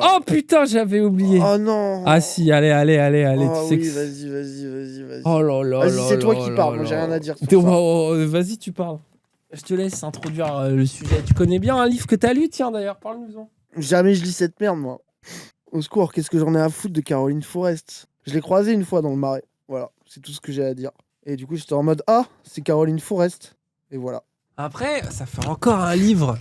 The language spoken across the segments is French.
Oh putain, j'avais oublié. Oh non. Ah si, allez, Oh tu sais oui, que... vas-y. Oh là là Vas-y, là c'est toi là qui là parles, moi là. j'ai rien à dire sur ça. Vas-y, tu parles. Je te laisse introduire le sujet. Tu connais bien un livre que t'as lu, tiens d'ailleurs, parle-nous-en. Jamais je lis cette merde, moi. Au secours, qu'est-ce que j'en ai à foutre de Caroline Forest? Je l'ai croisée une fois dans le Marais. Voilà, c'est tout ce que j'ai à dire. Et du coup, j'étais en mode, ah, c'est Caroline Forest. Et voilà. Après, ça fait encore un livre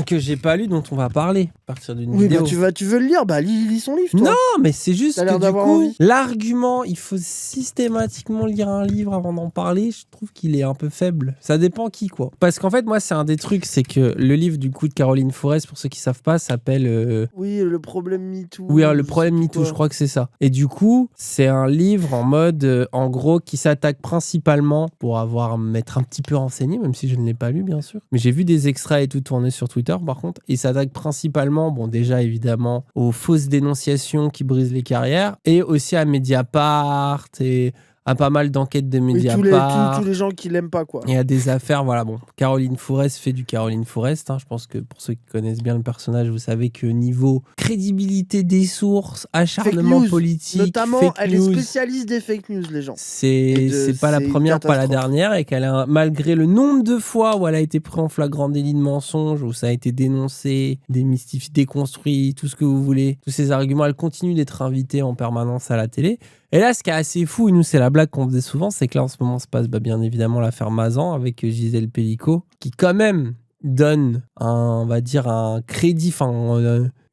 que j'ai pas lu dont on va parler à partir d'une Oui, vidéo. bah tu veux le lire, bah lis son livre, toi. Non, mais c'est juste T'as l'air que du d'avoir coup, envie. l'argument, il faut systématiquement lire un livre avant d'en parler, je trouve qu'il est un peu faible. Ça dépend qui, quoi. Parce qu'en fait, moi, c'est un des trucs, c'est que le livre, du coup, de Caroline Forest, pour ceux qui savent pas, s'appelle... Oui, le problème MeToo. Oui, le je problème sais plus MeToo, quoi. je crois que c'est ça. Et du coup, c'est un livre en mode, en gros, qui s'attaque principalement, pour m'être un petit peu renseigné, même si je ne l'ai pas lu, bien sûr. Mais j'ai vu des extraits et tout tourner sur Twitter, par contre. Il s'attaque principalement, bon, déjà, évidemment, aux fausses dénonciations qui brisent les carrières, et aussi à Mediapart, et à pas mal d'enquêtes de Oui, Mediapart. tous les gens qui l'aiment pas, quoi. Il y a des affaires, voilà, bon, Caroline Forest fait du Caroline Forest, hein, je pense que pour ceux qui connaissent bien le personnage, vous savez que niveau crédibilité des sources, acharnement Fake news, politique, notamment, fake elle news, est spécialiste des fake news, les gens. c'est pas la c'est une première, pas la catastrophe. dernière, et qu'elle a, malgré le nombre de fois où elle a été prise en flagrant délit de mensonge, où ça a été dénoncé, démystifié, déconstruit, tout ce que vous voulez, tous ces arguments, elle continue d'être invitée en permanence à la télé. Et là, ce qui est assez fou, et nous, c'est la blague qu'on faisait souvent, c'est que là, en ce moment, se passe bien évidemment l'affaire Mazan avec Gisèle Pellicot, qui quand même donne on va dire, un crédit,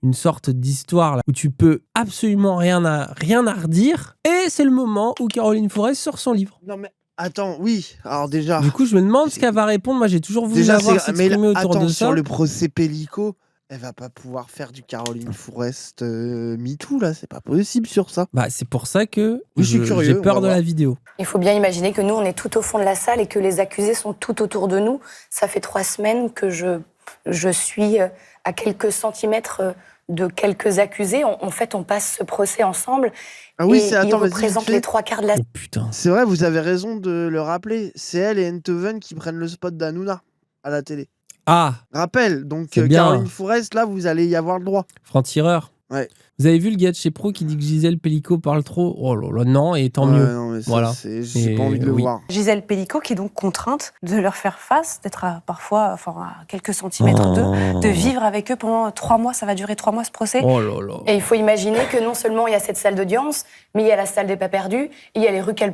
une sorte d'histoire là, où tu peux absolument rien à redire. Et c'est le moment où Caroline Forest sort son livre. Non, mais attends, oui. Alors, déjà. Du coup, je me demande ce qu'elle va répondre. Moi, j'ai toujours voulu Déjà, la voir mais s'exprimer autour attends, de sur ça. le procès Pellicot, elle va pas pouvoir faire du Caroline Forest MeToo, là. C'est pas possible sur ça. Bah, c'est pour ça que Oui, je suis curieux, j'ai on peur va de voir. la vidéo. Il faut bien imaginer que nous, on est tout au fond de la salle et que les accusés sont tout autour de nous. Ça fait 3 semaines que je suis à quelques centimètres de quelques accusés. En fait, on passe ce procès ensemble. Ah oui, et attends, ils vas-y, représentent vite fait. les 3/4 de la... Oh putain. C'est vrai, vous avez raison de le rappeler. C'est elle et Enthoven qui prennent le spot d'Hanouna à la télé. Ah, Rappel, donc c'est bien. Caroline Forest, là, vous allez y avoir le droit. Franc-tireur. Ouais. Vous avez vu le gars de chez Pro qui dit que Gisèle Pellicot parle trop? Oh là là, non, et tant Ouais, mieux. non, mais ça, Voilà. j'ai pas envie de le oui. voir. Gisèle Pellicot qui est donc contrainte de leur faire face, d'être parfois à quelques centimètres d'eux, de vivre avec eux pendant 3 mois. Ça va durer 3 mois ce procès. Oh là là. Et il faut imaginer que non seulement il y a cette salle d'audience, mais il y a la salle des pas perdus, il y a les rues qui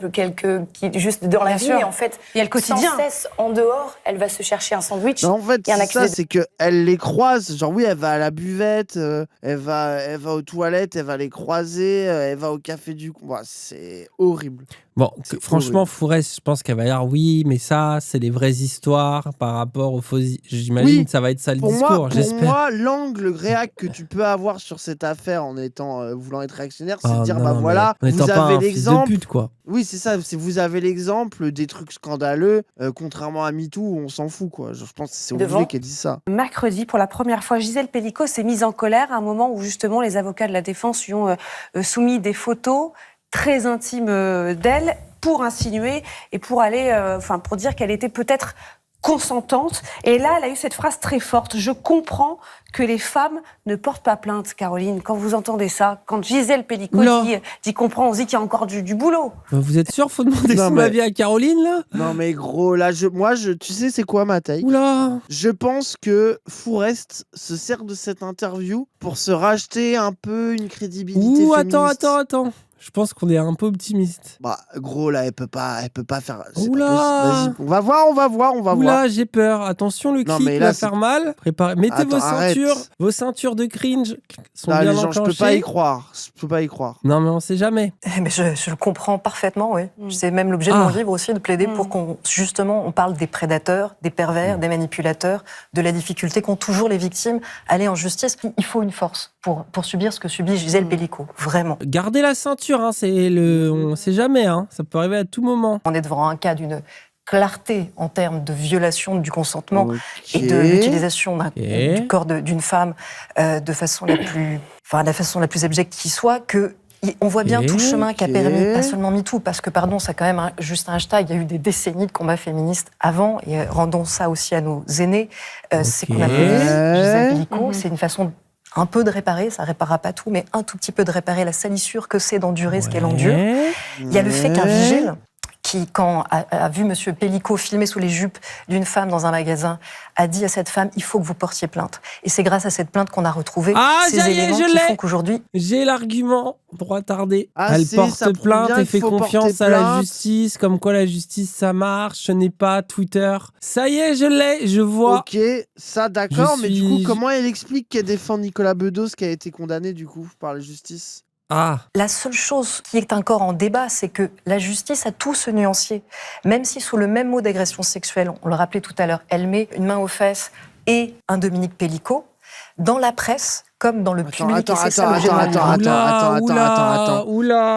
juste dans la Bien ville, sûr. et en fait, Il y a le quotidien. sans cesse en dehors, elle va se chercher un sandwich. Non, en fait, Il y a un c'est ça, accusé c'est qu'elle les croise. Genre, oui, elle va à la buvette, elle va aux toilettes, elle va les croiser, elle va au café du coin. Ouah, c'est horrible. Bon, C'est franchement, horrible. Forest, je pense qu'elle va dire oui, mais ça, c'est les vraies histoires par rapport aux fausses. J'imagine Oui, que ça va être ça le Pour discours, moi, j'espère. l'angle réac que tu peux avoir sur cette affaire en étant voulant être réactionnaire, c'est Ah de dire non, bah mais voilà, en étant vous pas avez un fils de l'exemple. pute, quoi. Oui, c'est ça. Vous avez l'exemple des trucs scandaleux, contrairement à MeToo, où on s'en fout quoi. Je pense que c'est Olivier Devant. qui a dit ça. Mercredi, pour la première fois, Gisèle Pellicot s'est mise en colère à un moment où justement les avocats de la défense lui ont soumis des photos très intimes d'elle pour insinuer et pour aller, pour dire qu'elle était peut-être consentante. Et là, elle a eu cette phrase très forte. Je comprends que les femmes ne portent pas plainte, Caroline. Quand vous entendez ça, quand Gisèle Pellicot Oula. dit comprend, on se dit qu'il y a encore du boulot. Vous êtes sûr, faut demander Non, son mais- avis à Caroline, là? Non mais gros, là, tu sais c'est quoi ma take? Oula. Je pense que Forest se sert de cette interview pour se racheter un peu une crédibilité Ouh, féministe. attends. Je pense qu'on est un peu optimiste. Bah gros là, elle peut pas faire. C'est Oula. pas possible. Vas-y, on va voir. Oula, j'ai peur. Attention, le Non, clic mais là, va c'est- faire mal. Préparez. Mettez Attends, arrête. vos ceintures de cringe sont Là, bien les gens, je peux enclenchées. pas y croire. Je peux pas y croire. Non, mais on sait jamais. Mais je le comprends parfaitement, oui. C'est même l'objet de Ah. mon livre aussi, de plaider pour qu'on, justement, on parle des prédateurs, des pervers, des manipulateurs, de la difficulté qu'ont toujours les victimes à aller en justice. Il faut une force pour subir ce que subit Gisèle Pellicot, vraiment. Gardez la ceinture, hein, on sait jamais, hein, ça peut arriver à tout moment. On est devant un cas d'une clarté en termes de violation du consentement Ok. et de l'utilisation Ok. du corps d'une femme de façon la plus abjecte qui soit, que on voit bien Ok. tout le chemin qu'a Ok. permis, pas seulement MeToo, parce que, pardon, c'est quand même juste un hashtag, il y a eu des décennies de combats féministes avant, et rendons ça aussi à nos aînés. C'est qu'on appelle Ouais. Gisèle Pellicot, c'est une façon un peu de réparer, ça réparera pas tout, mais un tout petit peu de réparer la salissure que c'est d'endurer ce qu'elle endure. Il y a le fait qu'un vigile qui, quand a vu Monsieur Pellicot filmer sous les jupes d'une femme dans un magasin, a dit à cette femme, il faut que vous portiez plainte. Et c'est grâce à cette plainte qu'on a retrouvé ces éléments qui font qu'aujourd'hui... J'ai l'argument, droit tardé. Ah, Elle ça porte prouve plainte bien et qu'il fait faut confiance porter à la plainte. justice, comme quoi la justice, ça marche, ce n'est pas Twitter. Ça y est, je l'ai, je vois. Ok, ça d'accord, Je mais du coup, suis- comment elle explique qu'elle défend Nicolas Bedos qui a été condamné du coup par la justice? Ah, La seule chose qui est encore en débat, c'est que la justice a tout ce nuancier. Même si sous le même mot d'agression sexuelle, on le rappelait tout à l'heure, elle met une main aux fesses et un Dominique Pellicot, dans la presse, comme dans le public, et c'est ça le général. oula.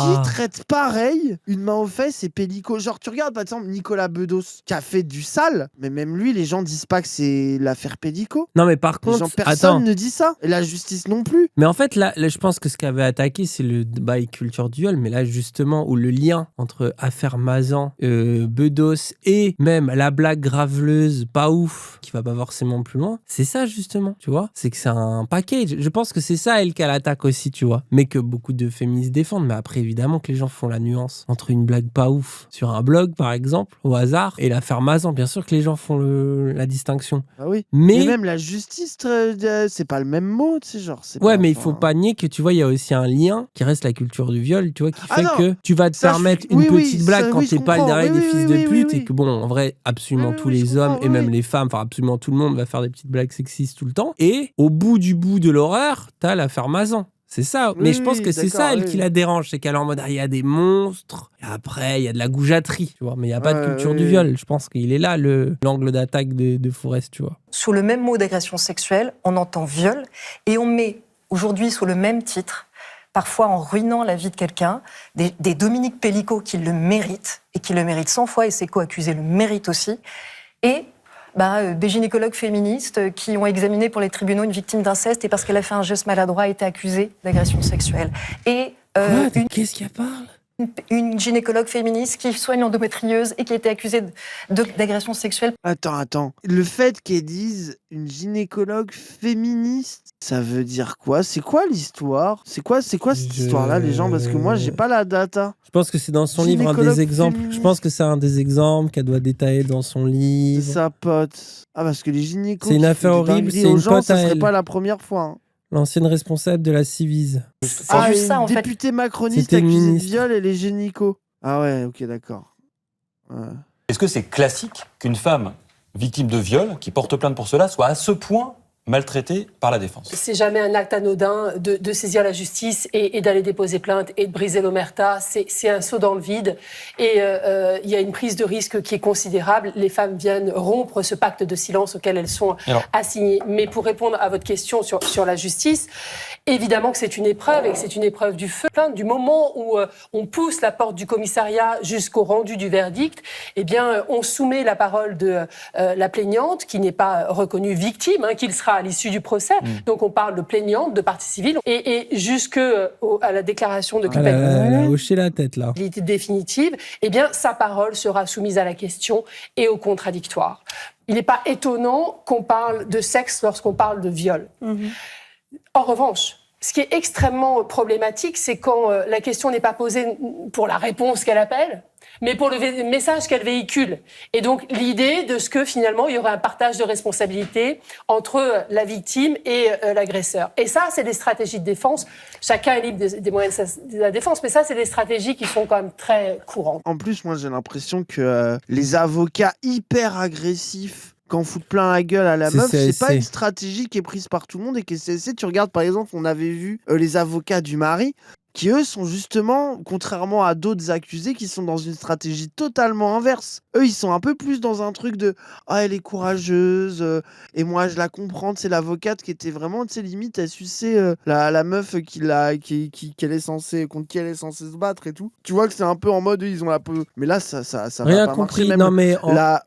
Qui traite pareil une main aux fesses et Pellicot? Genre, tu regardes par exemple Nicolas Bedos qui a fait du sale, mais même lui, les gens disent pas que c'est l'affaire Pellicot. Non, mais par Les contre, gens, personne attends. ne dit ça. Et la justice non plus. Mais en fait, là, je pense que ce qu'avait attaqué, c'est le bail culture du viol. Mais là, justement, où le lien entre affaire Mazan, Bedos et même la blague graveleuse, pas ouf, qui va pas forcément plus loin, c'est ça, justement, tu vois. C'est que c'est un package. Je pense que c'est ça, elle, qu'elle attaque aussi, tu vois. Mais que beaucoup de féministes défendent. Mais après, évidemment, que les gens font la nuance entre une blague pas ouf sur un blog, par exemple, au hasard, et l'affaire Mazan. Bien sûr que les gens font la distinction. Ah oui. Mais même la justice, c'est pas le même mot, tu sais, genre. Ouais, pas, mais il faut pas nier que, tu vois, il y a aussi un lien qui reste la culture du viol, tu vois, qui fait non, que tu vas te ça, permettre oui, une oui, petite blague ça, quand oui, je t'es pas le comprends. derrière Oui, des oui, fils oui, de oui, pute, oui. et que, bon, en vrai, absolument Oui, tous oui, je les hommes, comprends, et même oui. les femmes, enfin, absolument tout le monde va faire des petites blagues sexistes tout le temps. Et au bout de l'horreur, t'as l'affaire Mazan. C'est ça. Mais Oui, je pense oui, que c'est ça, d'accord, elle, oui. qui la dérange. C'est qu'elle est en mode, il y a des monstres. Et après, il y a de la goujaterie, tu vois. Mais il n'y a pas de culture du viol. Je pense qu'il est là, l'angle d'attaque de Forest, tu vois. Sous le même mot d'agression sexuelle, on entend viol, et on met aujourd'hui sous le même titre, parfois en ruinant la vie de quelqu'un, des Dominique Pellicot qui le méritent, et qui le méritent 100 fois, et ses co-accusés le méritent aussi, et des gynécologues féministes qui ont examiné pour les tribunaux une victime d'inceste, et parce qu'elle a fait un geste maladroit, a été accusée d'agression sexuelle. Et Qu'est-ce qu'elle parle? une gynécologue féministe qui soigne l'endométriose et qui a été accusée d'agression sexuelle. Attends. Le fait qu'elle dise une gynécologue féministe, ça veut dire quoi? C'est quoi l'histoire? C'est quoi cette histoire-là, les gens? Parce que moi, j'ai pas la data. Je pense que c'est dans son livre un Gynécologue des exemples. féministe. Je pense que c'est un des exemples qu'elle doit détailler dans son C'est livre. sa pote. Ah, parce que les gynécos C'est une qui affaire font des horrible, dingueries c'est aux une gens, pote ça à serait elle. pas la première fois. Hein. L'ancienne responsable de la Civise. C'est juste ça, en fait. Député macroniste C'était une accusé de ministre. viol et les gynécos. Ah ouais, ok, d'accord. Ouais. Est-ce que c'est classique qu'une femme victime de viol, qui porte plainte pour cela, soit à ce point maltraitée par la défense? C'est jamais un acte anodin de saisir la justice et d'aller déposer plainte et de briser l'omerta. C'est un saut dans le vide. Et il y a une prise de risque qui est considérable. Les femmes viennent rompre ce pacte de silence auquel elles sont assignées. Mais pour répondre à votre question sur la justice, évidemment que c'est une épreuve et que c'est une épreuve du feu. Du moment où on pousse la porte du commissariat jusqu'au rendu du verdict, eh bien, on soumet la parole de la plaignante, qui n'est pas reconnue victime, qu'il sera à l'issue du procès. Donc, on parle de plaignante, de partie civile, et jusqu'à la déclaration de Elle a hoché la tête, là. culpabilité définitive, eh bien, sa parole sera soumise à la question et au contradictoire. Il n'est pas étonnant qu'on parle de sexe lorsqu'on parle de viol. En revanche, ce qui est extrêmement problématique, c'est quand la question n'est pas posée pour la réponse qu'elle appelle, mais pour le message qu'elle véhicule. Et donc, l'idée de ce que, finalement, il y aurait un partage de responsabilité entre la victime et l'agresseur. Et ça, c'est des stratégies de défense. Chacun est libre des moyens de la défense, mais ça, c'est des stratégies qui sont quand même très courantes. En plus, moi, j'ai l'impression que les avocats hyper agressifs quand foutent plein la gueule à la meuf, c'est pas une stratégie qui est prise par tout le monde. Et que CSC, tu regardes, par exemple, on avait vu les avocats du mari, qui eux sont justement, contrairement à d'autres accusés, qui sont dans une stratégie totalement inverse. Eux, ils sont un peu plus dans un truc de « Ah, elle est courageuse, et moi, je la comprends. » C'est l'avocate qui était vraiment, tu sais, limite, elle suçait la meuf contre qui elle est censée se battre et tout. Tu vois que c'est un peu en mode, ils ont la peau... Mais là, ça Rien va pas compris. marcher. Même Non, mais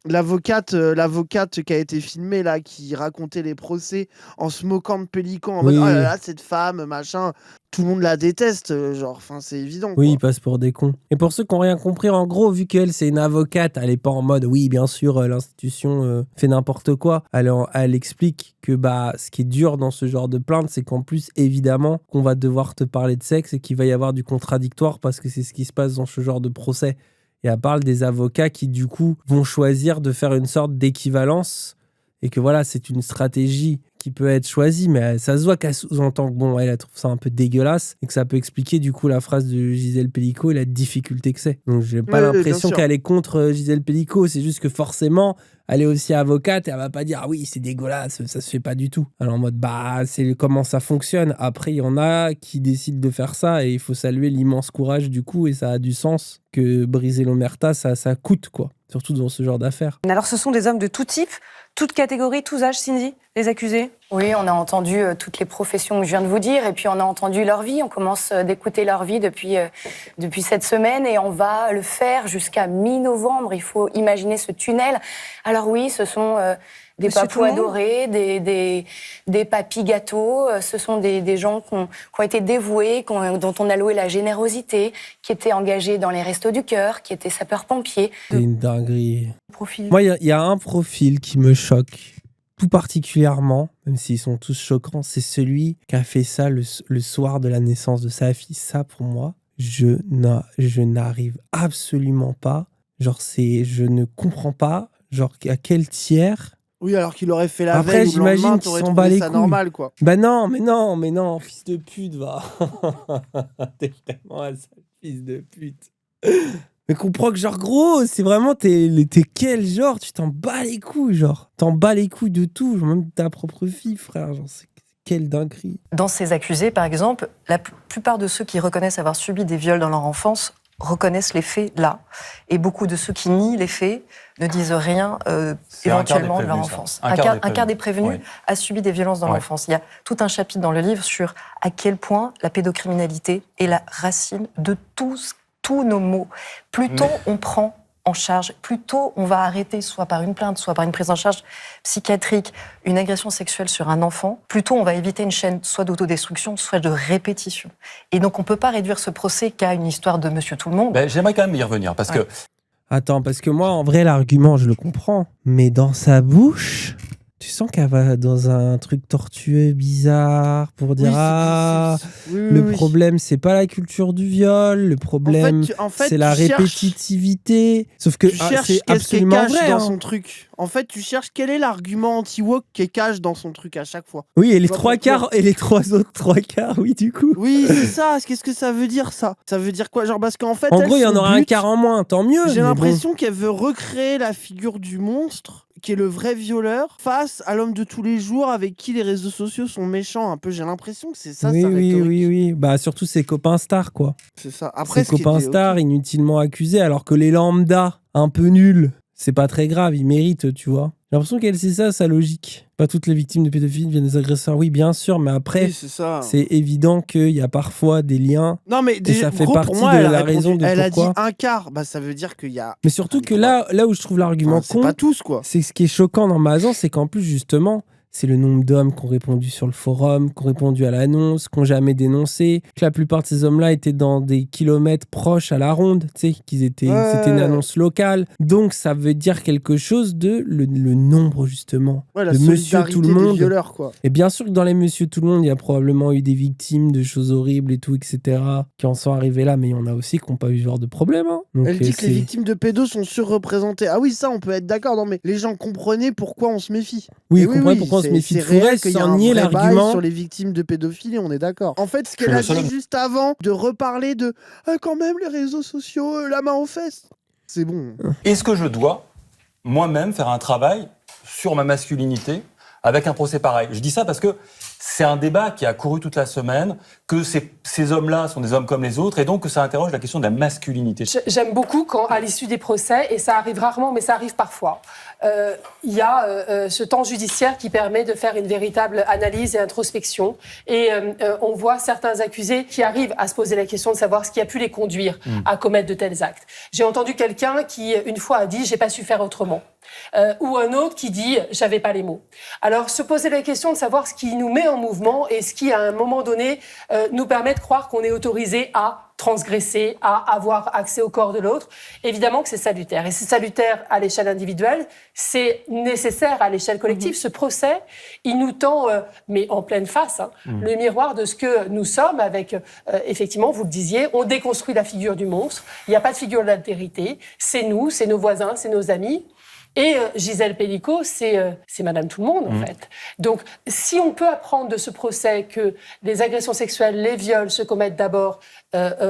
l'avocate qui a été filmée, là, qui racontait les procès en se moquant de Pellicot, en mode « Oh là là, cette femme, machin... » Tout le monde la déteste. genre, enfin, c'est évident. Oui, quoi. ils passent pour des cons. Et pour ceux qui n'ont rien compris, en gros, vu qu'elle, c'est une avocate, elle n'est pas en mode, oui, bien sûr, l'institution fait n'importe quoi. Elle explique que ce qui est dur dans ce genre de plainte, c'est qu'en plus, évidemment, qu'on va devoir te parler de sexe et qu'il va y avoir du contradictoire parce que c'est ce qui se passe dans ce genre de procès. Et elle parle des avocats qui, du coup, vont choisir de faire une sorte d'équivalence et que voilà, c'est une stratégie qui peut être choisie, mais ça se voit qu'elle sous-entend que bon, elle trouve ça un peu dégueulasse et que ça peut expliquer du coup la phrase de Gisèle Pellicot et la difficulté que c'est. Donc j'ai pas l'impression qu'elle est contre Gisèle Pellicot, c'est juste que forcément elle est aussi avocate et elle va pas dire ah oui c'est dégueulasse, ça se fait pas du tout. Alors en mode c'est comment ça fonctionne. Après il y en a qui décident de faire ça et il faut saluer l'immense courage du coup et ça a du sens que briser l'omerta ça coûte quoi. Surtout dans ce genre d'affaires. Alors ce sont des hommes de tout type, toute catégorie, tous âges, Cindy, les accusés? Oui, on a entendu toutes les professions que je viens de vous dire, et puis on a entendu leur vie. On commence d'écouter leur vie depuis cette semaine, et on va le faire jusqu'à mi-novembre. Il faut imaginer ce tunnel. Alors oui, ce sont des papous adorés, des papis gâteaux. Ce sont des gens qui ont été dévoués, dont on a loué la générosité, qui étaient engagés dans les Restos du Cœur, qui étaient sapeurs-pompiers. C'est une dinguerie. Profil. Moi, il y a un profil qui me choque tout particulièrement, même s'ils sont tous choquants, c'est celui qui a fait ça le soir de la naissance de sa fille. Ça, pour moi, je n'arrive absolument pas. Genre, je ne comprends pas. Genre, à quel tiers... Oui, alors qu'il aurait fait la Après, veille ou le lendemain, j'imagine t'aurais qu'ils s'en bat trouvé les ça couilles. normal, quoi. Bah non, mais non, fils de pute, va. T'es vraiment un sale fils de pute. Mais comprends que genre gros, c'est vraiment t'es quel genre, tu t'en bats les couilles genre, t'en bats les couilles de tout, genre même de ta propre fille frère, genre c'est quelle dinguerie. Dans ces accusés par exemple, la plupart de ceux qui reconnaissent avoir subi des viols dans leur enfance reconnaissent les faits là, et beaucoup de ceux qui nient les faits ne disent rien éventuellement de leur enfance. Un quart des prévenus a subi des violences dans l'enfance. Il y a tout un chapitre dans le livre sur à quel point la pédocriminalité est la racine de tous nos maux. Plus tôt on prend en charge, plus tôt on va arrêter, soit par une plainte, soit par une prise en charge psychiatrique, une agression sexuelle sur un enfant, plus tôt on va éviter une chaîne soit d'autodestruction, soit de répétition. Et donc on ne peut pas réduire ce procès qu'à une histoire de Monsieur Tout-le-Monde. J'aimerais quand même y revenir, parce que... Attends, parce que moi, en vrai, l'argument, je le comprends. Mais dans sa bouche... Tu sens qu'elle va dans un truc tortueux, bizarre, pour dire le problème, c'est pas la culture du viol, le problème, c'est la répétitivité. Sauf que c'est absolument vrai. Dans son truc. En fait, tu cherches quel est l'argument anti-woke qui est cache dans son truc à chaque fois. Oui, et les trois quarts, et les trois autres trois quarts, oui, du coup. Oui, c'est ça. Qu'est-ce que ça veut dire, ça? Ça veut dire quoi? Genre, parce qu'en fait, en gros, il y en aura un quart en moins, tant mieux. J'ai l'impression qu'elle veut recréer la figure du monstre, qui est le vrai violeur, face à l'homme de tous les jours avec qui les réseaux sociaux sont méchants. Un peu, j'ai l'impression que c'est ça, sa rhétorique. Oui. Bah, surtout ses copains stars, quoi. C'est ça. Après, ses copains stars inutilement accusés, alors que les lambda, un peu nuls, c'est pas très grave, ils méritent, tu vois. J'ai l'impression qu'elle, c'est ça, sa logique. Pas toutes les victimes de pédophilie deviennent des agresseurs. Oui, bien sûr, mais après, c'est évident qu'il y a parfois des liens. Non, mais et ça fait partie de la raison de pourquoi. Elle a dit un quart, bah ça veut dire qu'il y a. Mais surtout que là où je trouve l'argument con, c'est pas tous, quoi. C'est ce qui est choquant dans Mazan, c'est qu'en plus, justement, c'est le nombre d'hommes qui ont répondu sur le forum, qui ont répondu à l'annonce, qui n'ont jamais dénoncé, que la plupart de ces hommes-là étaient dans des kilomètres proches à la ronde, tu sais, c'était une annonce locale. Donc ça veut dire quelque chose de le nombre, justement, la de Monsieur Tout le Monde. Violeurs, quoi. Et bien sûr que dans les Monsieur Tout le Monde, il y a probablement eu des victimes de choses horribles et tout, etc., qui en sont arrivées là, mais il y en a aussi qui n'ont pas eu ce genre de problème. Hein. Donc, elle dit que les victimes de pédos sont surreprésentées. Ah oui, ça, on peut être d'accord, non, mais les gens comprenaient pourquoi on se méfie. Oui, comprenaient pourquoi on se méfie. Il faudrait sans nier l'argument sur les victimes de pédophilie, on est d'accord. En fait, ce qu'elle a dit juste avant de reparler de quand même les réseaux sociaux, la main aux fesses, c'est bon. Est-ce que je dois moi-même faire un travail sur ma masculinité avec un procès pareil? Je dis ça parce que c'est un débat qui a couru toute la semaine, que ces hommes-là sont des hommes comme les autres, et donc que ça interroge la question de la masculinité. J'aime beaucoup quand, à l'issue des procès, et ça arrive rarement, mais ça arrive parfois, il y a ce temps judiciaire qui permet de faire une véritable analyse et introspection. Et on voit certains accusés qui arrivent à se poser la question de savoir ce qui a pu les conduire à commettre de tels actes. J'ai entendu quelqu'un qui, une fois, a dit « j'ai pas su faire autrement ». ou un autre qui dit « j'avais pas les mots ». Alors, se poser la question de savoir ce qui nous met en mouvement et ce qui, à un moment donné, nous permet de croire qu'on est autorisé à transgresser, à avoir accès au corps de l'autre, évidemment que c'est salutaire. Et c'est salutaire à l'échelle individuelle, c'est nécessaire à l'échelle collective. Ce procès, il nous tend, mais en pleine face, le miroir de ce que nous sommes avec, effectivement, vous le disiez, on déconstruit la figure du monstre, il n'y a pas de figure d'altérité, c'est nous, c'est nos voisins, c'est nos amis. Et Gisèle Pelicot, c'est Madame Tout-le-Monde, en fait. Donc, si on peut apprendre de ce procès que les agressions sexuelles, les viols se commettent d'abord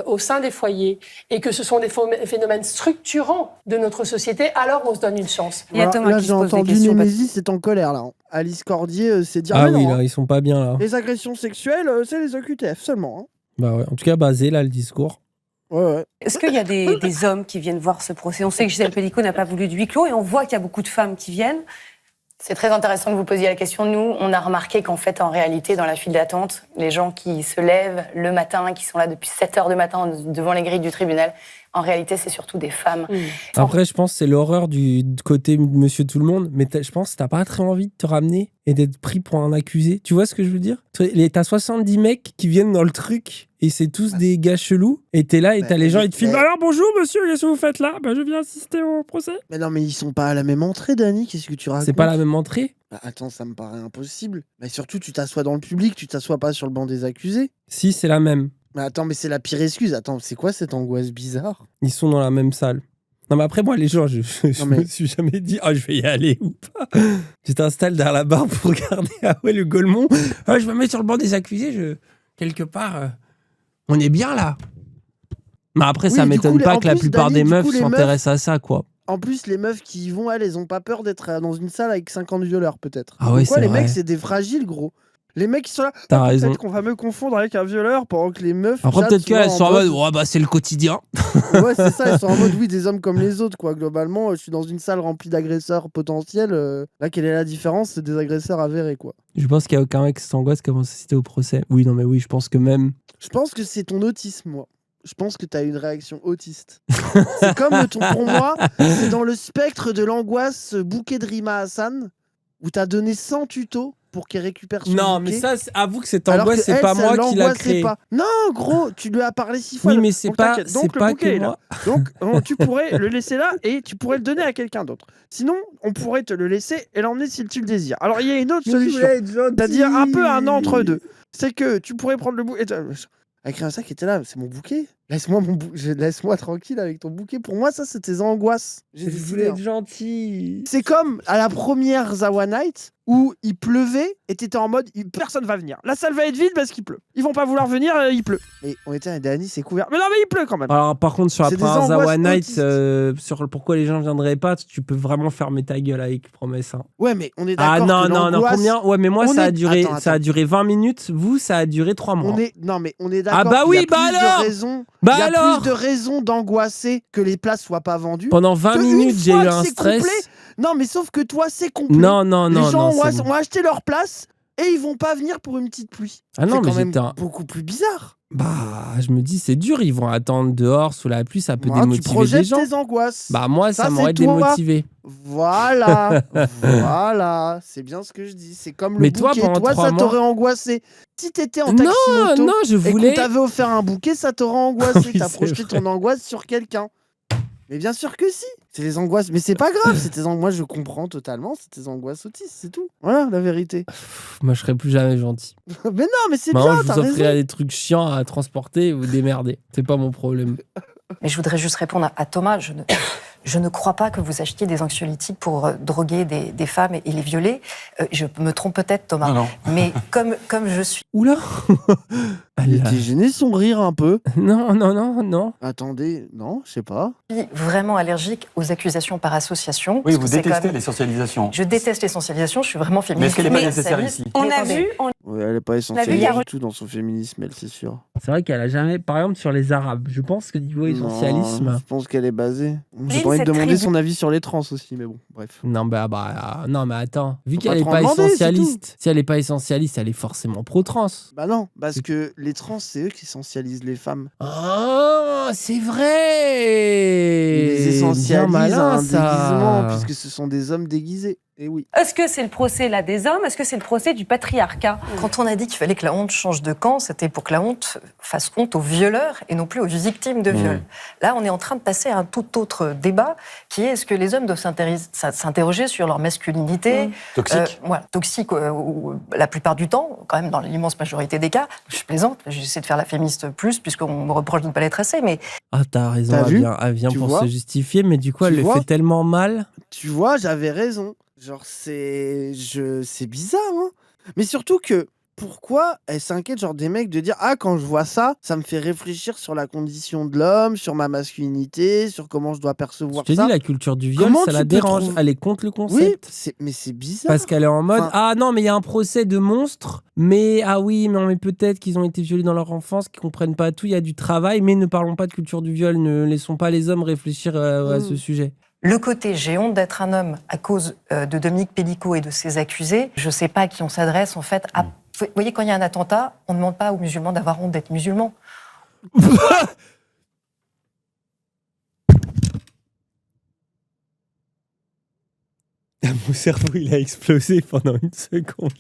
au sein des foyers et que ce sont des phénomènes structurants de notre société, alors on se donne une chance. Il y a Thomas qui se pose des questions. Némésis est en colère, là. Alice Cordier, c'est dire... Ah oui, là, ils sont pas bien, là. Les agressions sexuelles, c'est les OQTF seulement. Bah ouais. En tout cas, basé, là, le discours. Ouais. Est-ce qu'il y a des hommes qui viennent voir ce procès? On sait que Gisèle Pelicot n'a pas voulu de huis clos et on voit qu'il y a beaucoup de femmes qui viennent. C'est très intéressant que vous posiez la question. Nous, on a remarqué qu'en fait, en réalité, dans la file d'attente, les gens qui se lèvent le matin, qui sont là depuis 7h du matin devant les grilles du tribunal, en réalité, c'est surtout des femmes. Après, je pense que c'est l'horreur du côté de Monsieur Tout-le-Monde, mais je pense que t'as pas très envie de te ramener et d'être pris pour un accusé. Tu vois ce que je veux dire? T'as 70 mecs qui viennent dans le truc et c'est tous des gars chelous et t'es là et t'as les gens, ils te filment. Alors bonjour monsieur, qu'est-ce que vous faites là? Je viens assister au procès. Mais non, mais ils sont pas à la même entrée, Dany, qu'est-ce que tu racontes? C'est pas la même entrée? Bah, attends, ça me paraît impossible. Mais surtout, tu t'assois dans le public, tu t'assois pas sur le banc des accusés. Si, c'est la même. Mais attends, mais c'est la pire excuse. Attends, c'est quoi cette angoisse bizarre? Ils sont dans la même salle. Non, mais après, moi, les gens, je me suis jamais dit, je vais y aller ou pas. Tu t'installes derrière la barre pour regarder, le Gaulmont. Je me mets sur le banc des accusés, quelque part, on est bien là. Mais après, ça m'étonne pas que la plupart des meufs s'intéressent à ça, quoi. En plus, les meufs qui y vont, elles ont pas peur d'être dans une salle avec 50 violeurs, peut-être. Ah ouais, c'est les vrai. mecs, c'est des fragiles, gros. Les mecs qui sont là, t'as raison. Peut-être qu'on va me confondre avec un violeur pendant que les meufs... Après, peut-être qu'elles sont en mode, c'est le quotidien. Ouais, c'est ça, elles sont en mode, oui, des hommes comme les autres, quoi. Globalement, je suis dans une salle remplie d'agresseurs potentiels. Là, quelle est la différence? C'est des agresseurs avérés, quoi. Je pense qu'il y a aucun mec qui s'angoisse qui va s'assister au procès. Oui, non, mais oui, je pense que même... Je pense que c'est ton autisme, moi. Je pense que t'as une réaction autiste. C'est comme, pour moi, c'est dans le spectre de l'angoisse bouquet de Rima Hassan, où t'as donné 100 tutos pour qu'il récupère son Non, bouquet. mais ça, avoue que cette angoisse, c'est pas moi qui l'a créée. Non, gros, tu lui as parlé 6 fois. Oui, mais c'est pas que moi. Donc, tu pourrais le laisser là et tu pourrais le donner à quelqu'un d'autre. Sinon, on pourrait te le laisser et l'emmener si tu le désires. Alors, il y a une autre solution. C'est-à-dire un peu un entre-deux. C'est que tu pourrais prendre le bouquet... Avec un sac qui était là, c'est mon bouquet. Laisse-moi tranquille avec ton bouquet. Pour moi, ça, c'est tes angoisses. Je voulais être gentil. C'est comme à la première Zawa Night où il pleuvait et t'étais en mode personne va venir. La salle va être vide parce qu'il pleut. Ils vont pas vouloir venir, il pleut. Et on était à Dany, c'est couvert. Mais non, mais il pleut quand même. Alors, par contre, sur la première Zawa Night, sur pourquoi les gens viendraient pas, tu peux vraiment fermer ta gueule avec promesse. Hein. Ouais, mais on est d'accord. Ah non, combien? Ouais, mais moi, ça a duré 20 minutes. Vous, ça a duré 3 mois. Non, mais on est d'accord. Ah bah oui, bah alors. Il y a plus de raisons d'angoisser que les places soient pas vendues. Pendant 20 minutes, j'ai eu un stress. Non, mais sauf que toi, c'est complet. Non. Les gens ont acheté leur place et ils vont pas venir pour une petite pluie. Ah non, mais c'est quand même beaucoup plus bizarre. Bah, je me dis, c'est dur. Ils vont attendre dehors sous la pluie, ça peut démotiver tu projettes les gens. tes angoisses. Bah, moi, ça m'aurait démotivé. Voilà. Voilà. C'est bien ce que je dis. C'est comme le bouquet. Toi, ça t'aurait angoissé. Si t'étais en taxi moto je voulais... et qu'on t'avait offert un bouquet, ça t'aurait angoissé. Oui, t'as projeté ton angoisse sur quelqu'un. Mais bien sûr que si. C'est les angoisses. Mais c'est pas grave. Moi, je comprends totalement. C'est tes angoisses autistes, c'est tout. Voilà, la vérité. Moi, je serais plus jamais gentil. Mais non, mais c'est bien, je vous offrirai des trucs chiants à transporter et vous démerder. C'est pas mon problème. Mais je voudrais juste répondre à Thomas. Je ne crois pas que vous achetiez des anxiolytiques pour droguer des femmes et les violer. Je me trompe peut-être, Thomas. Non. Mais comme je suis... Oula. Il était gêné son rire un peu. Non. Attendez, non, je sais pas. Je suis vraiment allergique aux accusations par association. Oui, vous détestez l'essentialisation. Je déteste l'essentialisation, je suis vraiment féministe. Mais est-ce qu'elle n'est pas nécessaire ici? On a vu... Ouais, elle n'est pas essentialiste du tout dans son féminisme, elle, c'est sûr. C'est vrai qu'elle a jamais... Par exemple, sur les Arabes, je pense que niveau essentialisme... Non, je pense qu'elle est basée. J'ai envie de demander son avis sur les trans aussi, mais bon, bref. Non, non, mais attends. Vu qu'elle n'est pas essentialiste, si elle n'est pas essentialiste, elle est forcément pro-trans. Bah non, parce que les trans, c'est eux qui essentialisent les femmes. Ah, putain, c'est vrai. Ils les essentialisent malin, à un ça. déguisement, puisque ce sont des hommes déguisés. Et oui. Est-ce que c'est le procès là des hommes? Est-ce que c'est le procès du patriarcat? Quand on a dit qu'il fallait que la honte change de camp, c'était pour que la honte fasse honte aux violeurs et non plus aux victimes de viol. Là, on est en train de passer à un tout autre débat qui est: est-ce que les hommes doivent s'interroger sur leur masculinité Toxique. Voilà, toxique la plupart du temps, quand même dans l'immense majorité des cas. Je plaisante, j'essaie de faire la féministe plus, puisqu'on me reproche de ne pas l'être assez, mais... Ah, t'as raison, elle vient Tu pour vois se justifier, mais du coup, elle Tu le vois fait tellement mal. Tu vois, j'avais raison. Genre, c'est bizarre, hein. Mais surtout que, pourquoi elle s'inquiète, genre, des mecs de dire: ah, quand je vois ça, ça me fait réfléchir sur la condition de l'homme, sur ma masculinité, sur comment je dois percevoir Je te ça. dis, la culture du viol, Comment ça tu la peux dérange. trouver- Elle est contre le Oui, concept. mais c'est bizarre. Parce qu'elle est en mode, Enfin- ah non, mais il y a un procès de monstres, mais ah oui, mais peut-être qu'ils ont été violés dans leur enfance, qu'ils comprennent pas tout, il y a du travail, mais ne parlons pas de culture du viol, ne laissons pas les hommes réfléchir à ce sujet. Le côté « j'ai honte d'être un homme » à cause de Dominique Pellicot et de ses accusés, je ne sais pas à qui on s'adresse en fait. Vous voyez, quand il y a un attentat, on ne demande pas aux musulmans d'avoir honte d'être musulmans. Mon cerveau, il a explosé pendant une seconde.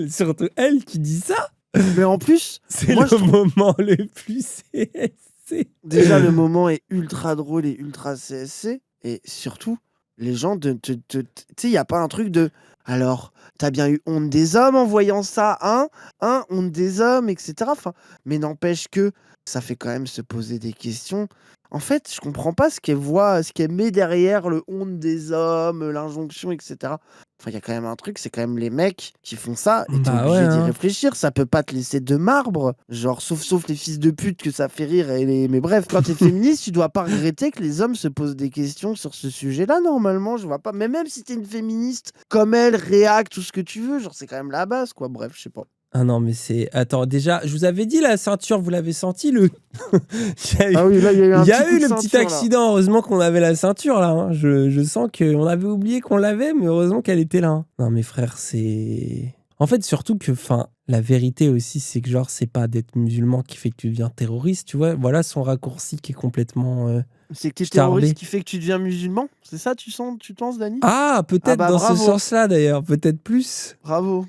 surtout elle qui dit ça. Mais en plus, C'est moi, le je trouve- moment le plus CSC. déjà, le moment est ultra drôle et ultra CSC. Et surtout, les gens, tu sais, il n'y a pas un truc de... Alors, t'as bien eu honte des hommes en voyant ça, hein, honte des hommes, etc. Enfin, mais n'empêche que ça fait quand même se poser des questions. En fait, je comprends pas ce qu'elle met derrière le honte des hommes, l'injonction, etc. Enfin, il y a quand même un truc, c'est quand même les mecs qui font ça, et t'es Bah obligé ouais, d'y hein. réfléchir. Ça peut pas te laisser de marbre. Genre, sauf les fils de pute que ça fait rire. Mais bref, quand t'es féministe, tu dois pas regretter que les hommes se posent des questions sur ce sujet-là, normalement. Je vois pas. Mais même si t'es une féministe comme elle, réac, tout ce que tu veux, genre, c'est quand même la base, quoi. Bref, je sais pas. Ah non, mais c'est... Attends, déjà, je vous avais dit la ceinture, vous l'avez senti le... Ah oui, là, il y a eu un Il y a petit coup eu de le petit ceinture, là. accident, heureusement qu'on avait la ceinture là. Hein. Je sens qu'on avait oublié qu'on l'avait, mais heureusement qu'elle était là. Hein. Non, mes frères, c'est... En fait, surtout que, la vérité aussi, c'est que genre, c'est pas d'être musulman qui fait que tu deviens terroriste, tu vois. Voilà son raccourci qui est complètement... C'est que t'es starbé. terroriste qui fait que tu deviens musulman? C'est ça, tu penses, Dany? Ah, peut-être Ah bah, dans ce bravo. sens-là d'ailleurs, peut-être plus. Bravo,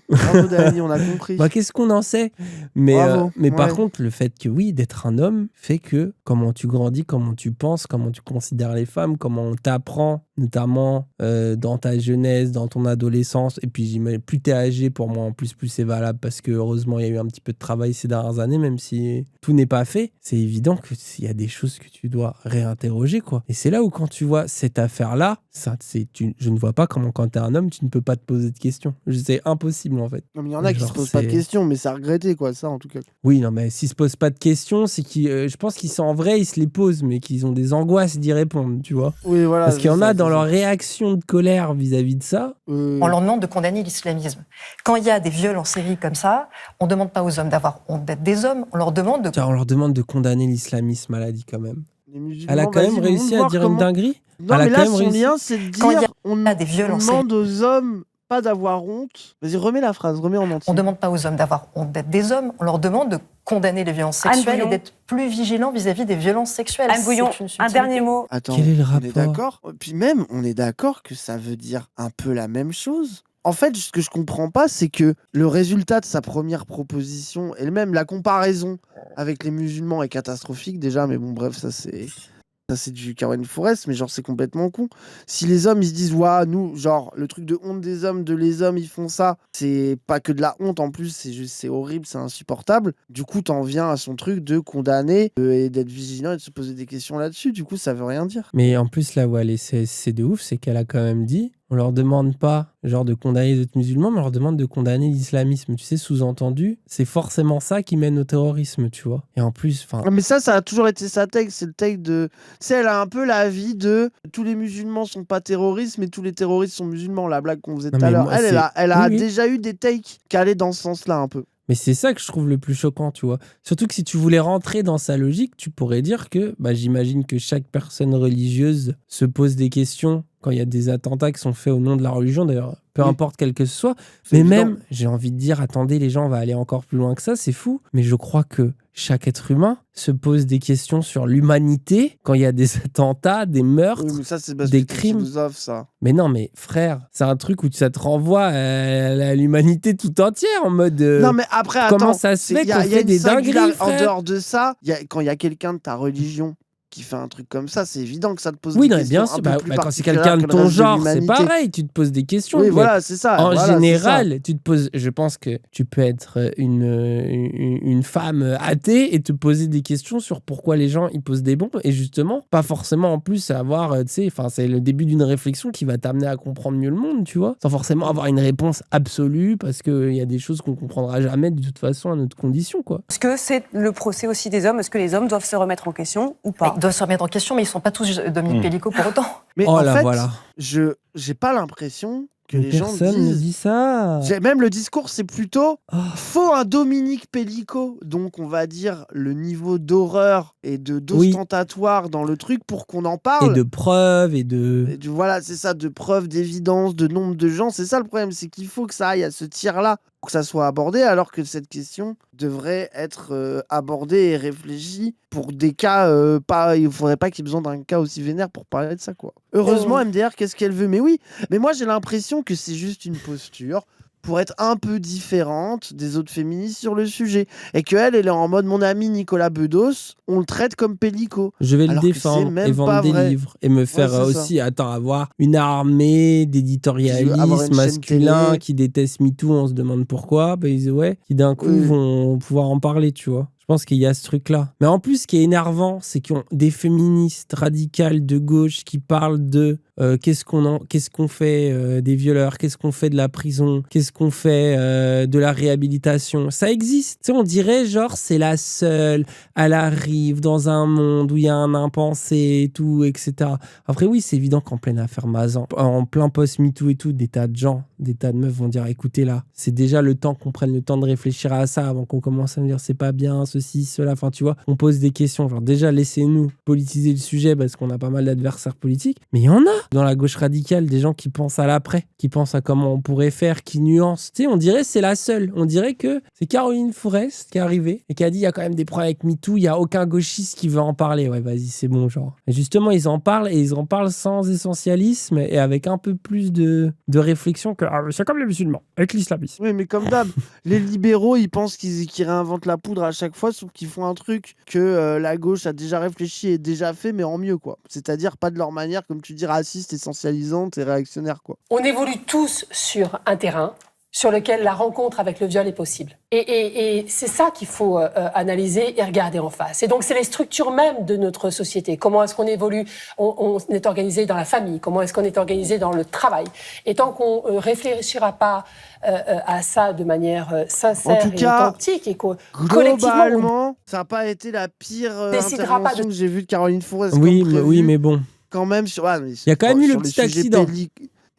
Dany, on a compris. Bah, qu'est-ce qu'on en sait? Mais Bravo, par ouais. contre, le fait que oui, d'être un homme fait que comment tu grandis, comment tu penses, comment tu considères les femmes, comment on t'apprend, notamment dans ta jeunesse, dans ton adolescence, et puis plus t'es âgé, pour moi en plus c'est valable, parce que heureusement il y a eu un petit peu de travail ces dernières années, même si tout n'est pas fait, c'est évident qu'il y a des choses que tu dois réinterroger, quoi. Et c'est là où quand tu vois cette affaire-là, je ne vois pas comment quand t'es un homme, tu ne peux pas te poser de questions. C'est impossible en fait. Non, mais il y en a qui Genre, se posent pas de c'est- questions, mais c'est à regretter, quoi, ça, en tout cas. Oui, non, mais s'ils se posent pas de questions, c'est je pense qu'ils sont en vrai, ils se les posent, mais qu'ils ont des angoisses d'y répondre, tu vois. Oui, voilà. Parce qu'il y en c'est a ça, dans c'est leur ça. réaction de colère vis-à-vis de ça. On leur demande de condamner l'islamisme. Quand il y a des viols en série comme ça, on ne demande pas aux hommes d'avoir honte d'être des hommes, on leur demande de... Tiens, on leur demande de condamner l'islamisme, elle a dit quand même. Les musulmans, Elle a quand même vas-y, réussi montre à voir dire comment- une dinguerie. Non, Elle a mais quand là, même son réussi. lien, c'est de Quand il y dire a des viols en demande aux hommes pas d'avoir honte. Vas-y, remets la phrase, remets en entier. On ne demande pas aux hommes d'avoir honte d'être des hommes, on leur demande de condamner les violences Anne sexuelles et Bouillon. d'être plus vigilants vis-à-vis des violences sexuelles. Anne Bouillon, C'est une un subtilité. dernier mot. Attends, Quel est le on rapport est d'accord? Puis même, on est d'accord que ça veut dire un peu la même chose. En fait, ce que je comprends pas, c'est que le résultat de sa première proposition, et même la comparaison avec les musulmans est catastrophique déjà, mais bon, bref, ça c'est du Caroline Forest, mais genre c'est complètement con. Si les hommes ils se disent, ouah, nous, genre le truc de honte des hommes, de les hommes ils font ça, c'est pas que de la honte en plus, c'est horrible, c'est insupportable. Du coup, t'en viens à son truc de condamner et d'être vigilant et de se poser des questions là-dessus. Du coup, ça veut rien dire. Mais en plus, là où elle est, c'est de ouf, c'est qu'elle a quand même dit, on leur demande pas genre de condamner les autres musulmans, mais on leur demande de condamner l'islamisme. Tu sais, sous-entendu, c'est forcément ça qui mène au terrorisme, tu vois. Et en plus, Ah, mais ça a toujours été sa take. C'est le take de. Tu sais, elle a un peu la vie de tous les musulmans sont pas terroristes, mais tous les terroristes sont musulmans. La blague qu'on faisait Non, tout à mais l'heure. moi, Elle a oui, oui. déjà eu des takes qui allaient dans ce sens-là un peu. Mais c'est ça que je trouve le plus choquant, tu vois. Surtout que si tu voulais rentrer dans sa logique, tu pourrais dire que, j'imagine que chaque personne religieuse se pose des questions quand il y a des attentats qui sont faits au nom de la religion, d'ailleurs, peu importe quel que ce soit. C'est Mais évident. même, j'ai envie de dire, attendez, les gens, on va aller encore plus loin que ça, c'est fou. Mais je crois que chaque être humain se pose des questions sur l'humanité quand il y a des attentats, des meurtres, Oui, mais ça, c'est parce des que t'es crimes. philosophe, ça. Mais non, mais frère, c'est un truc où ça te renvoie à l'humanité tout entière en mode. Non, mais après, comment attends. ça se fait il y a- qu'on il y a fait une des dingueries, singularité. En frère dehors de ça, quand il y a quelqu'un de ta religion qui fait un truc comme ça, c'est évident que ça te pose Oui, des non, mais questions bien sûr. un peu plus Quand c'est particulières quelqu'un de que le ton reste de genre, c'est l'humanité. pareil. Tu te poses des questions. Oui, mais voilà, c'est ça. en voilà, c'est ça. général, tu te poses. Je pense que tu peux être une femme athée et te poser des questions sur pourquoi les gens ils posent des bombes. Et justement, pas forcément en plus avoir, tu sais, enfin, c'est le début d'une réflexion qui va t'amener à comprendre mieux le monde, tu vois, sans forcément avoir une réponse absolue parce qu'il y a des choses qu'on comprendra jamais de toute façon à notre condition, quoi. Est-ce que c'est le procès aussi des hommes? Est-ce que les hommes doivent se remettre en question ou pas? Ils doivent se remettre en question, mais ils ne sont pas tous Dominique Pellicot pour autant. Mais Oh en là, fait, voilà. j'ai pas l'impression que Mais les gens personne ne disent. dit ça. Même le discours, c'est plutôt Oh. faut un Dominique Pellicot. Donc, on va dire le niveau d'horreur et d'ostentatoire dans le truc pour qu'on en Et parle. de preuves et de. Voilà, c'est ça, de preuves, d'évidence, de nombre de gens. C'est ça le problème, c'est qu'il faut que ça aille à ce tir-là pour que ça soit abordé, alors que cette question devrait être abordée et réfléchie pour des cas pas. Il faudrait pas qu'il y ait besoin d'un cas aussi vénère pour parler de ça, quoi. Heureusement, MDR, qu'est-ce qu'elle veut? Mais oui, mais moi j'ai l'impression que c'est juste une posture pour être un peu différente des autres féministes sur le sujet. Et qu'elle, elle est en mode mon ami Nicolas Bedos, on le traite comme Pellicot. Je vais le Alors que c'est défendre même et vendre pas des vrai. livres et me faire c'est ça. aussi avoir une armée Avoir d'éditorialistes une chaîne masculins télé. qui détestent MeToo, on se demande pourquoi, by the way, qui d'un coup Oui. vont pouvoir en parler, tu vois. Je pense qu'il y a ce truc-là. Mais en plus, ce qui est énervant, c'est qu'ils ont des féministes radicales de gauche qui parlent de qu'est-ce qu'on fait des violeurs, qu'est-ce qu'on fait de la prison, qu'est-ce qu'on fait de la réhabilitation. Ça existe. Tu sais, on dirait genre c'est la seule, elle arrive dans un monde où il y a un impensé et tout, etc. Après oui, c'est évident qu'en pleine affaire Mazan, en plein post-MeToo et tout, des tas de gens, des tas de meufs vont dire écoutez là, c'est déjà le temps qu'on prenne le temps de réfléchir à ça avant qu'on commence à me dire c'est pas bien, ceci, cela. Enfin, tu vois, on pose des questions. Genre, déjà, laissez-nous politiser le sujet parce qu'on a pas mal d'adversaires politiques. Mais il y en a dans la gauche radicale, des gens qui pensent à l'après, qui pensent à comment on pourrait faire, qui nuancent. Tu sais, on dirait c'est la seule. On dirait que c'est Caroline Fourest qui est arrivée et qui a dit il y a quand même des problèmes avec MeToo, il y a aucun gauchiste qui veut en parler. Ouais, vas-y, c'est bon, genre. Et justement, ils en parlent et ils en parlent sans essentialisme et avec un peu plus de réflexion que c'est comme les musulmans, avec l'islamisme. Oui, mais comme d'hab, les libéraux, ils pensent qu'ils réinventent la poudre à chaque fois, sauf qu'ils font un truc que la gauche a déjà réfléchi et déjà fait, mais en mieux, quoi. C'est-à-dire pas de leur manière, comme tu dis, raciste, essentialisante et réactionnaire, quoi. On évolue tous sur un terrain sur lequel la rencontre avec le viol est possible. Et c'est ça qu'il faut analyser et regarder en face. Et donc, c'est les structures mêmes de notre société. Comment est-ce qu'on évolue? On est organisé dans la famille. Comment est-ce qu'on est organisé dans le travail? Et tant qu'on réfléchira pas à ça de manière sincère En tout et cas, authentique et collectivement, globalement, ça n'a pas été la pire décidera pas intervention de- que j'ai vue de Caroline Fourest. Oui, comme mais, prévu. oui, mais bon. Quand même, sur... ouais, mais Il y a quand même eu le sur petit sujet accident.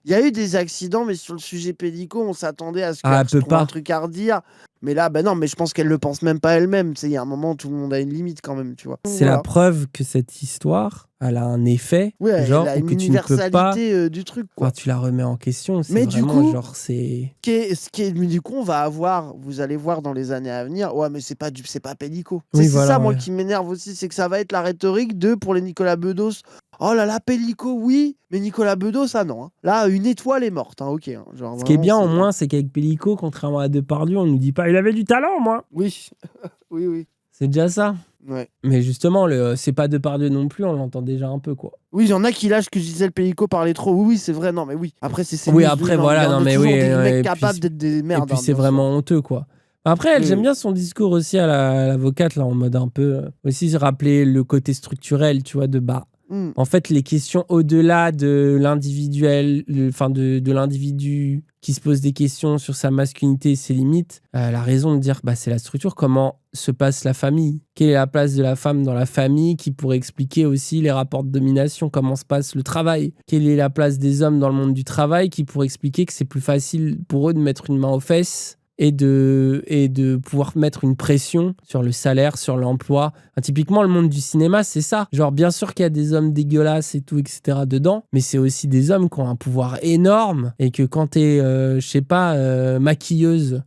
Il y a eu des accidents, mais sur le sujet Pellicot, on s'attendait à ce Ah, elle qu'elle peut trouve pas. un truc à redire. Mais là, ben non, mais je pense qu'elle le pense même pas elle-même. Tu sais, il y a un moment où tout le monde a une limite quand même, tu vois. C'est la preuve que cette histoire, elle a un effet, Oui, elle genre, a où une que tu ne peux pas... universalité du truc, quoi. Enfin, tu la remets en question, c'est Mais du vraiment coup- genre, c'est... Mais du coup, on va avoir, vous allez voir dans les années à venir, ouais, mais c'est pas Pellicot. Oui, C'est voilà, ça, moi, ouais. qui m'énerve aussi, c'est que ça va être la rhétorique de, pour les Nicolas Bedos, oh là là, Pellicot, oui, mais Nicolas Bedos, ça non. Hein. Là, une étoile est morte, hein, ok. Hein. Genre, Ce qui est bien, au vraiment, moins, c'est qu'avec Pellicot, contrairement à Depardieu, on nous dit pas « il avait du talent, moi !» Oui, oui, oui. C'est déjà ça. Ouais. Mais justement, c'est pas Depardieu non plus, on l'entend déjà un peu, quoi. Oui, il y en a qui lâchent que Gisèle Pellicot parlait trop. Oui, oui, c'est vrai. Non, mais oui. Après, c'est Oui, news, après, non, voilà, il y en a non, mais toujours oui, des et mecs puis capables c'est- d'être des merdes. Et puis hein, c'est bien vraiment honteux, quoi. Après, elle, Oui, j'aime oui. bien son discours aussi à l'avocate, là, en mode un peu... aussi se rappeler le côté structurel, tu vois, de bas. sûr. Hmm. En fait, les questions au-delà de l'individuel, enfin de l'individu qui se pose des questions sur sa masculinité et ses limites, elle a raison de dire c'est la structure, comment se passe la famille, quelle est la place de la femme dans la famille, qui pourrait expliquer aussi les rapports de domination, comment se passe le travail, quelle est la place des hommes dans le monde du travail, qui pourrait expliquer que c'est plus facile pour eux de mettre une main aux fesses et de pouvoir mettre une pression sur le salaire, sur l'emploi. Typiquement, le monde du cinéma, c'est ça. Genre, bien sûr qu'il y a des hommes dégueulasses et tout, etc. dedans, mais c'est aussi des hommes qui ont un pouvoir énorme et que quand t'es, maquilleuse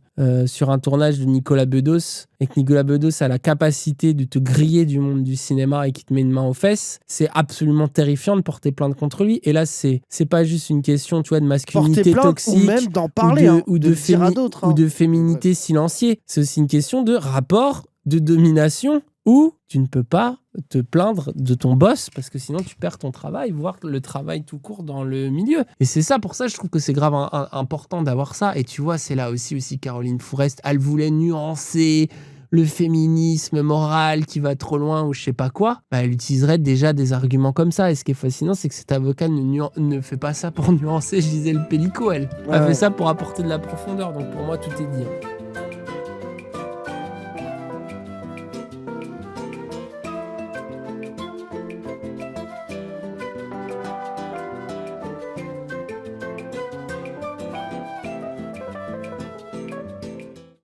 sur un tournage de Nicolas Bedos et que Nicolas Bedos a la capacité de te griller du monde du cinéma et qui te met une main aux fesses, c'est absolument terrifiant de porter plainte contre lui. Et là, c'est pas juste une question, tu vois, de masculinité toxique ou même d'en parler, ou de féminité silenciée. C'est aussi une question de rapport de domination où tu ne peux pas te plaindre de ton boss parce que sinon tu perds ton travail, voire le travail tout court dans le milieu. Et c'est ça, pour ça, je trouve que c'est grave important d'avoir ça. Et tu vois, c'est là aussi Caroline Fourest, elle voulait nuancer le féminisme moral qui va trop loin ou je sais pas quoi, elle utiliserait déjà des arguments comme ça. Et ce qui est fascinant, c'est que cet avocat ne fait pas ça pour nuancer Gisèle Pelicot, elle fait ça pour apporter de la profondeur. Donc pour moi, tout est dit.